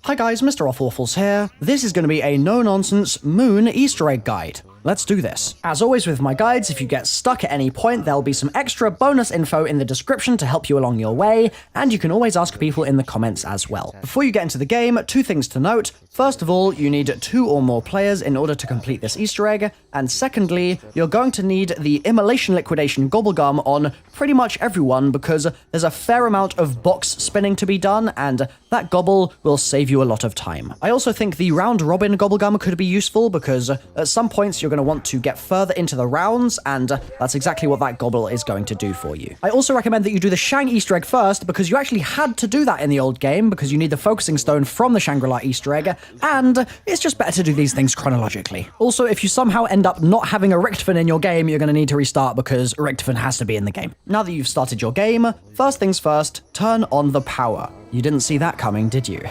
Hi guys, Mr. Waffles here. This is going to be a no-nonsense moon Easter egg guide. Let's do this. As always with my guides, if you get stuck at any point, there'll be some extra bonus info in the description to help you along your way, and you can always ask people in the comments as well. Before you get into the game, two things to note. First of all, you need 2 or more players in order to complete this Easter egg, and secondly, you're going to need the Immolation Liquidation Gobblegum on pretty much everyone because there's a fair amount of box spinning to be done, and that gobble will save you a lot of time. I also think the round robin Gobblegum could be useful because at some points you're going to want to get further into the rounds, and that's exactly what that gobble is going to do for you. I also recommend that you do the Shang Easter egg first because you actually had to do that in the old game because you need the focusing stone from the Shangri-La Easter egg, and it's just better to do these things chronologically. Also, if you somehow end up not having a Richtofen in your game, you're going to need to restart because Richtofen has to be in the game. Now that you've started your game, first things first, turn on the power. You didn't see that coming, did you?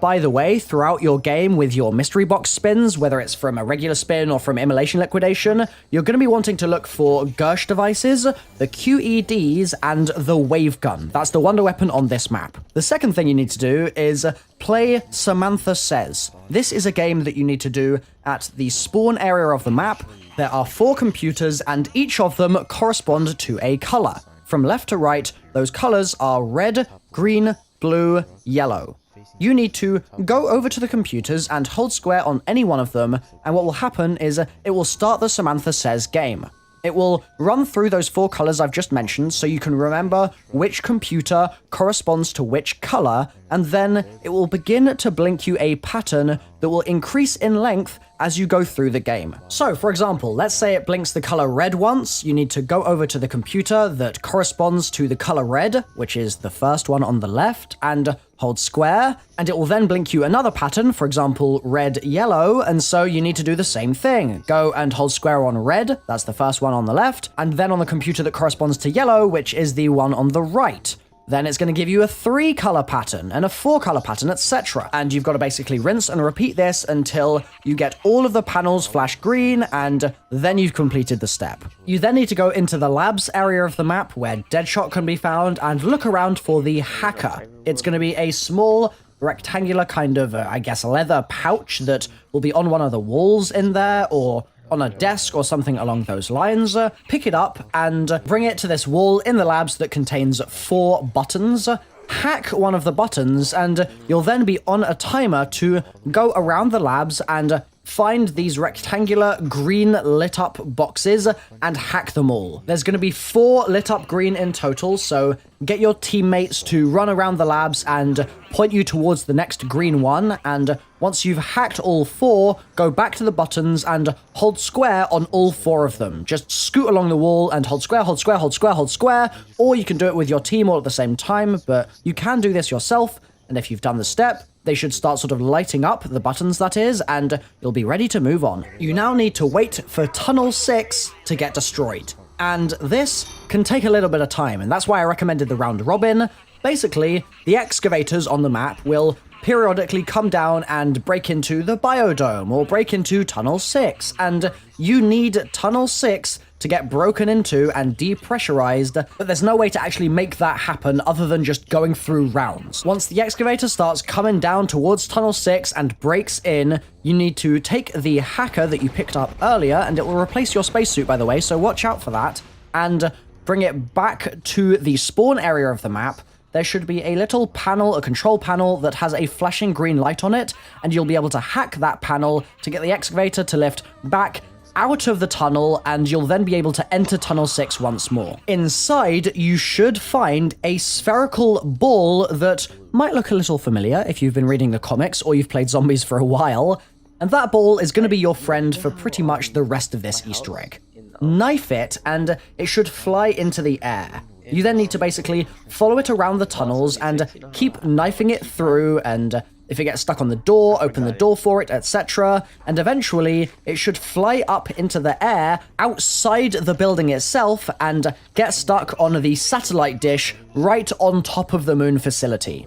By the way, throughout your game with your mystery box spins, whether it's from a regular spin or from Immolation Liquidation, you're going to be wanting to look for Gersh devices, the QEDs, and the wave gun. That's the wonder weapon on this map. The second thing you need to do is play Samantha Says. This is a game that you need to do at the spawn area of the map. There are 4 computers, and each of them correspond to a color. From left to right, those colors are red, green, blue, yellow. You need to go over to the computers and hold square on any one of them, and what will happen is it will start the Samantha Says game. It will run through those 4 colors I've just mentioned so you can remember which computer corresponds to which color, and then it will begin to blink you a pattern that will increase in length as you go through the game. So, for example, let's say it blinks the color red once. You need to go over to the computer that corresponds to the color red, which is the first one on the left, and hold square, and it will then blink you another pattern, for example, red, yellow, and so you need to do the same thing. Go and hold square on red, that's the first one on the left, and then on the computer that corresponds to yellow, which is the one on the right. Then it's going to give you a 3-color pattern and a 4-color pattern, etc. And you've got to basically rinse and repeat this until you get all of the panels flash green, and then you've completed the step. You then need to go into the labs area of the map where Deadshot can be found and look around for the hacker. It's going to be a small rectangular kind of, I guess, leather pouch that will be on one of the walls in there, or on a desk or something along those lines. Pick it up and bring it to this wall in the labs that contains 4 buttons. Hack one of the buttons, and you'll then be on a timer to go around the labs and find these rectangular green lit up boxes and hack them all. There's going to be 4 lit up green in total, so get your teammates to run around the labs and point you towards the next green one, and once you've hacked all 4, go back to the buttons and hold square on all 4 of them. Just scoot along the wall and hold square, hold square, hold square, hold square, or you can do it with your team all at the same time, but you can do this yourself, and if you've done the step, they should start sort of lighting up, the buttons that is, and you'll be ready to move on. You now need to wait for Tunnel 6 to get destroyed. And this can take a little bit of time, and that's why I recommended the round robin. Basically, the excavators on the map will periodically come down and break into the biodome or break into Tunnel 6, and you need Tunnel 6 to get broken into and depressurized, but there's no way to actually make that happen other than just going through rounds. Once the excavator starts coming down towards Tunnel 6 and breaks in, you need to take the hacker that you picked up earlier, and it will replace your spacesuit, by the way, so watch out for that, and bring it back to the spawn area of the map. There should be a little panel, a control panel, that has a flashing green light on it, and you'll be able to hack that panel to get the excavator to lift back out of the tunnel, and you'll then be able to enter Tunnel 6 once more. Inside, you should find a spherical ball that might look a little familiar if you've been reading the comics or you've played zombies for a while, and that ball is going to be your friend for pretty much the rest of this Easter egg. Knife it, and it should fly into the air. You then need to basically follow it around the tunnels and keep knifing it through, and if it gets stuck on the door, open the door for it, etc. And eventually, it should fly up into the air outside the building itself and get stuck on the satellite dish right on top of the moon facility.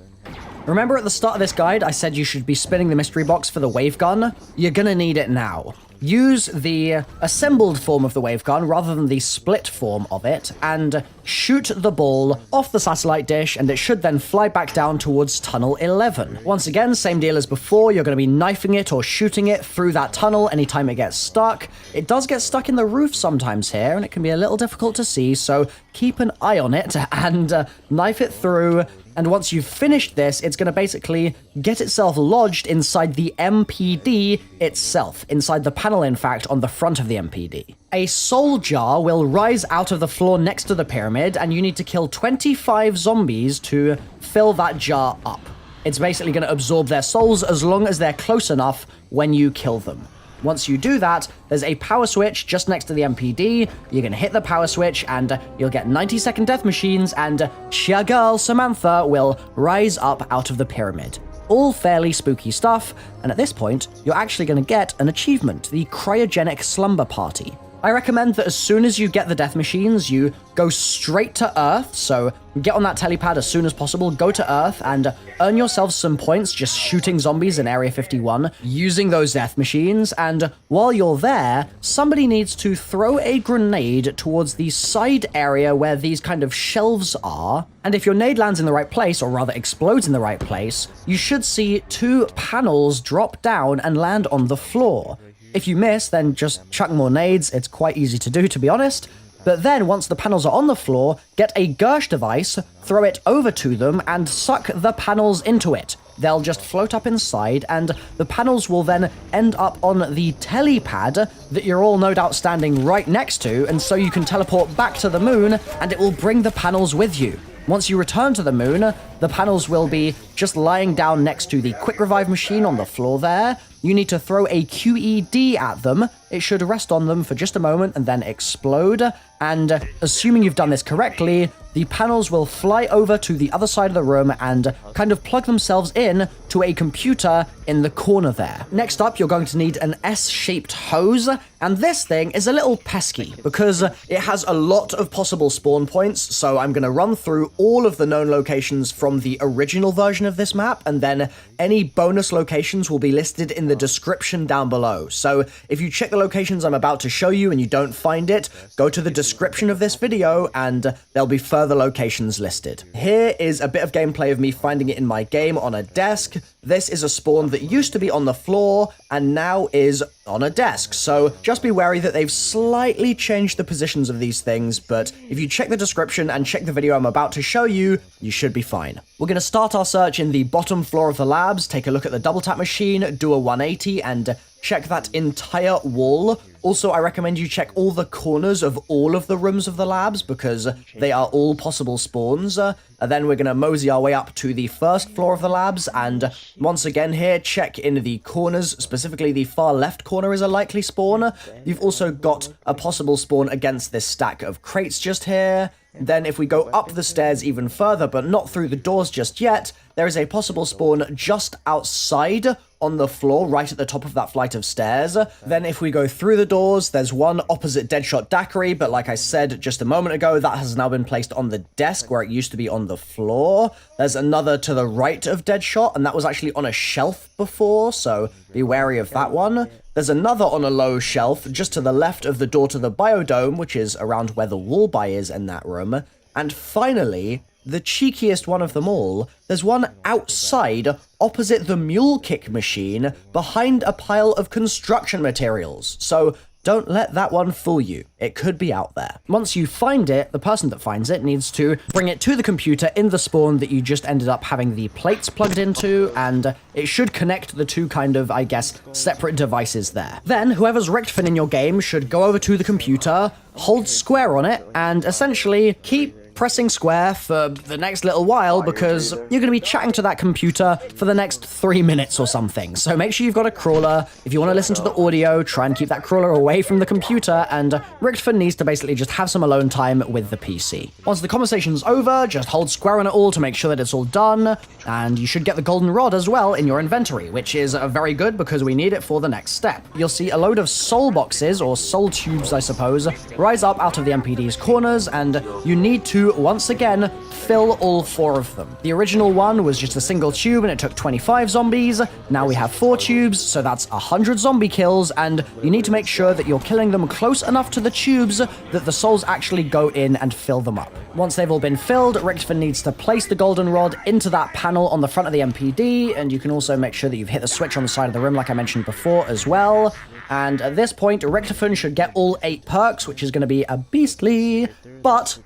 Remember at the start of this guide, I said you should be spinning the mystery box for the wave gun? You're gonna need it now. Use the assembled form of the wave gun rather than the split form of it, and shoot the ball off the satellite dish, and it should then fly back down towards tunnel 11. Once again, same deal as before, you're going to be knifing it or shooting it through that tunnel anytime it gets stuck. It does get stuck in the roof sometimes here, and it can be a little difficult to see, so keep an eye on it and knife it through. And once you've finished this, it's going to basically get itself lodged inside the MPD itself, inside the panel, in fact, on the front of the MPD. A soul jar will rise out of the floor next to the pyramid, and you need to kill 25 zombies to fill that jar up. It's basically going to absorb their souls as long as they're close enough when you kill them. Once you do that, there's a power switch just next to the MPD. You're going to hit the power switch and you'll get 90-second death machines, and your girl Samantha will rise up out of the pyramid. All fairly spooky stuff, and at this point, you're actually going to get an achievement, the Cryogenic Slumber Party. I recommend that as soon as you get the death machines, you go straight to Earth, so get on that helipad as soon as possible, go to Earth, and earn yourself some points just shooting zombies in Area 51, using those death machines, and while you're there, somebody needs to throw a grenade towards the side area where these kind of shelves are, and if your nade lands in the right place, or rather explodes in the right place, you should see 2 panels drop down and land on the floor. If you miss, then just chuck more nades. It's quite easy to do, to be honest. But then, once the panels are on the floor, get a Gersh device, throw it over to them, and suck the panels into it. They'll just float up inside, and the panels will then end up on the telipad that you're all no doubt standing right next to, and so you can teleport back to the moon, and it will bring the panels with you. Once you return to the moon, the panels will be just lying down next to the quick revive machine on the floor there. You need to throw a QED at them. It should rest on them for just a moment and then explode. And assuming you've done this correctly, the panels will fly over to the other side of the room and kind of plug themselves in to a computer in the corner there. Next up, you're going to need an S-shaped hose, and this thing is a little pesky because it has a lot of possible spawn points, so I'm going to run through all of the known locations from the original version of this map, and then any bonus locations will be listed in the description down below. So if you check the locations I'm about to show you and you don't find it, go to the description of this video and there'll be further locations listed. Here is a bit of gameplay of me finding it in my game on a desk. This is a spawn that used to be on the floor and now is on a desk, so just be wary that they've slightly changed the positions of these things, but if you check the description and check the video I'm about to show you, you should be fine. We're going to start our search in the bottom floor of the labs, take a look at the double tap machine, do a 180, and check that entire wall. Also, I recommend you check all the corners of all of the rooms of the labs because they are all possible spawns. And then we're going to mosey our way up to the first floor of the labs, and once again here, check in the corners, specifically the far left corner is a likely spawn. You've also got a possible spawn against this stack of crates just here. Then if we go up the stairs even further, but not through the doors just yet, there is a possible spawn just outside on the floor, right at the top of that flight of stairs. Then if we go through the doors, there's one opposite Deadshot Daiquiri, but like I said just a moment ago, that has now been placed on the desk where it used to be on the floor. There's another to the right of Deadshot, and that was actually on a shelf before, so be wary of that one. There's another on a low shelf just to the left of the door to the biodome, which is around where the wall by is in that room. And finally, the cheekiest one of them all, there's one outside opposite the mule kick machine behind a pile of construction materials. So don't let that one fool you. It could be out there. Once you find it, the person that finds it needs to bring it to the computer in the spawn that you just ended up having the plates plugged into, and it should connect the two kind of, I guess, separate devices there. Then, whoever's Richtfin in your game should go over to the computer, hold square on it, and essentially keep pressing square for the next little while because you're going to be chatting to that computer for the next 3 minutes or something. So make sure you've got a crawler. If you want to listen to the audio, try and keep that crawler away from the computer, and Richtfin needs to basically just have some alone time with the PC. Once the conversation's over, just hold square on it all to make sure that it's all done, and you should get the golden rod as well in your inventory, which is very good because we need it for the next step. You'll see a load of soul boxes, or soul tubes I suppose, rise up out of the MPD's corners, and you need to to, once again, fill all 4 of them. The original one was just a single tube and it took 25 zombies. Now we have 4 tubes, so that's 100 zombie kills, and you need to make sure that you're killing them close enough to the tubes that the souls actually go in and fill them up. Once they've all been filled, Richtofen needs to place the golden rod into that panel on the front of the MPD, and you can also make sure that you've hit the switch on the side of the room like I mentioned before as well. And at this point, Richtofen should get all 8 perks, which is going to be a beastly, but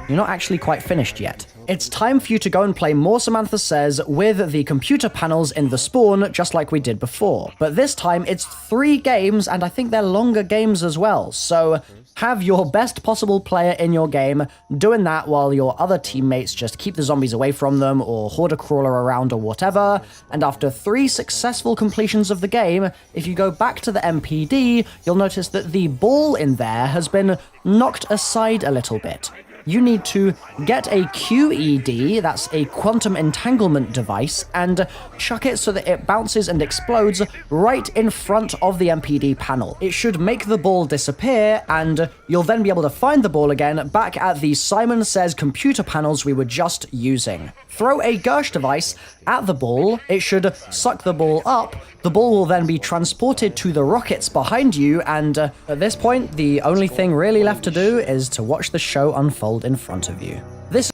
you're not actually quite finished yet. It's time for you to go and play more Samantha Says with the computer panels in the spawn, just like we did before. But this time, it's 3 games, and I think they're longer games as well, so have your best possible player in your game doing that while your other teammates just keep the zombies away from them or horde a crawler around or whatever. And after 3 successful completions of the game, if you go back to the MPD, you'll notice that the ball in there has been knocked aside a little bit. You need to get a QED, that's a quantum entanglement device, and chuck it so that it bounces and explodes right in front of the MPD panel. It should make the ball disappear, and you'll then be able to find the ball again back at the Simon Says computer panels we were just using. Throw a Gersh device at the ball, it should suck the ball up, the ball will then be transported to the rockets behind you, and at this point, the only thing really left to do is to watch the show unfold in front of you. This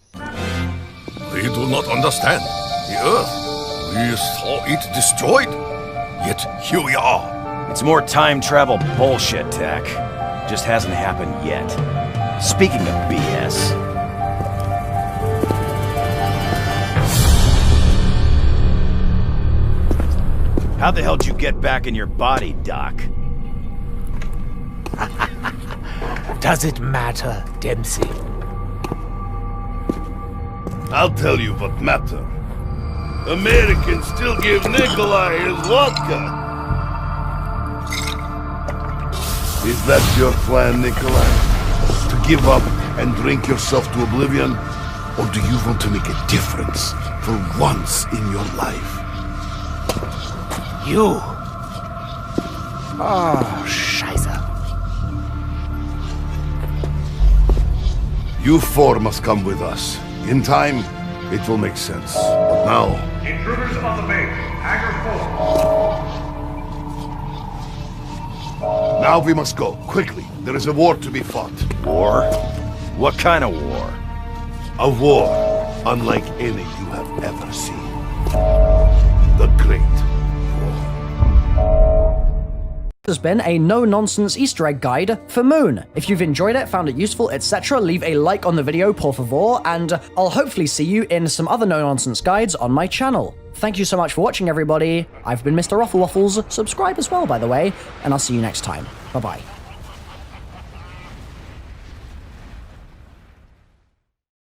We do not understand. The Earth, we saw it destroyed, yet here we are. It's more time travel bullshit, Tech. Just hasn't happened yet. Speaking of BS... How the hell did you get back in your body, Doc? Does it matter, Dempsey? I'll tell you what matter. Americans still give Nikolai his vodka. Is that your plan, Nikolai? To give up and drink yourself to oblivion? Or do you want to make a difference for once in your life? You! Oh, Scheiße. You 4 must come with us. In time, it will make sense. But now... Intruders on the base. Hangar 4. Now we must go, quickly. There is a war to be fought. War? What kind of war? A war unlike any you have ever seen. The Great War. has been a no-nonsense Easter egg guide for Moon. If you've enjoyed it, found it useful, etc., leave a like on the video, por favor, and I'll hopefully see you in some other no-nonsense guides on my channel. Thank you so much for watching, everybody. I've been Mr. Ruffle Waffles. Subscribe as well, by the way, and I'll see you next time. Bye-bye.